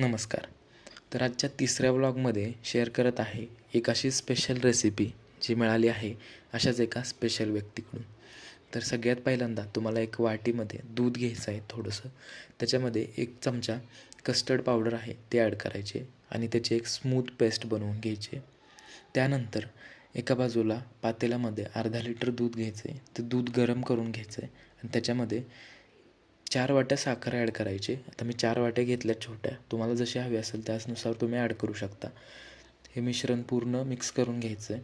नमस्कार. तर आजच्या तिसऱ्या व्लॉगमध्ये शेअर करत आहे एक अशी स्पेशल रेसिपी जी मिळाली आहे अशाच एका स्पेशल व्यक्तीकडून. तर सगळ्यात पहिल्यांदा तुम्हाला एक वाटीमध्ये दूध घ्यायचं आहे थोडंसं. त्याच्यामध्ये 1 चमचा कस्टर्ड पावडर आहे ते ॲड करायचे आणि त्याची एक स्मूथ पेस्ट बनवून घ्यायची. त्यानंतर एका बाजूला पातेल्यामध्ये अर्धा लिटर दूध घ्यायचं आहे. ते दूध गरम करून घ्यायचं आहे आणि त्याच्यामध्ये 4 वाट्या साखर ॲड करायची. आता मी 4 वाट्या घेतल्या छोट्या. तुम्हाला जशी हवी असेल त्यानुसार तुम्ही ॲड करू शकता. हे मिश्रण पूर्ण मिक्स करून घ्यायचं आहे.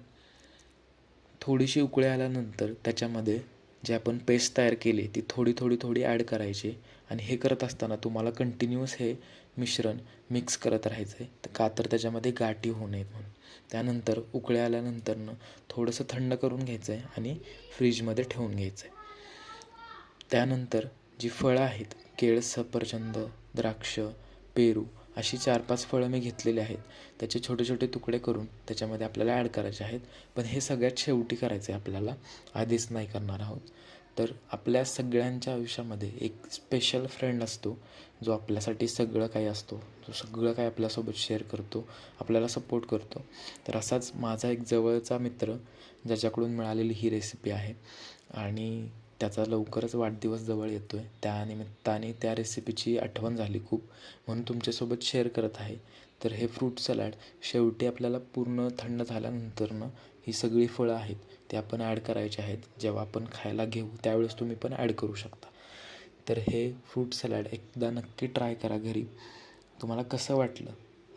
थोडीशी उकळी आल्यानंतर त्याच्यामध्ये जे आपण पेस्ट तयार केली ती थोडी ॲड करायची आणि हे करत असताना तुम्हाला कंटिन्यूअस हे मिश्रण मिक्स करत राहायचं आहे. का तर त्याच्यामध्ये गाठी होऊ नयेत म्हणून. त्यानंतर उकळी आल्यानंतरनं थोडंसं थंड करून घ्यायचं आहे आणि फ्रीजमध्ये ठेवून घ्यायचं आहे. त्यानंतर जी फळं आहेत, केळ, सफरचंद, द्राक्ष, पेरू अशी 4-5 फळं मी घेतलेली आहेत. त्याचे छोटे तुकडे करून त्याच्यामध्ये आपल्याला ॲड करायचे आहेत. पण हे सगळ्यात शेवटी करायचं आहे आपल्याला, आधीच नाही करणार आहोत. तर आपल्या सगळ्यांच्या आयुष्यामध्ये एक स्पेशल फ्रेंड असतो, जो आपल्यासाठी सगळं काही असतो, जो सगळं काही आपल्यासोबत शेअर करतो, आपल्याला सपोर्ट करतो. तर असाच माझा एक जवळचा मित्र ज्याच्याकडून मिळालेली ही रेसिपी आहे आणि त्याचा लवकरच वाढदिवस जवळ येतो आहे. त्यानिमित्ताने त्या रेसिपीची आठवण झाली खूप, म्हणून तुमच्यासोबत शेअर करत आहे. तर हे फ्रूट सलाड शेवटी आपल्याला पूर्ण थंड झाल्यानंतरनं ही सगळी फळं आहेत ते आपण ॲड करायचे आहेत. जेव्हा आपण खायला घेऊ त्यावेळेस तुम्ही पण ॲड करू शकता. तर हे फ्रूट सलाड एकदा नक्की ट्राय करा घरी. तुम्हाला कसं वाटलं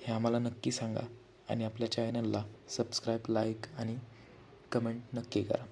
हे आम्हाला नक्की सांगा आणि आपल्या चॅनलला सबस्क्राईब, लाईक आणि कमेंट नक्की करा.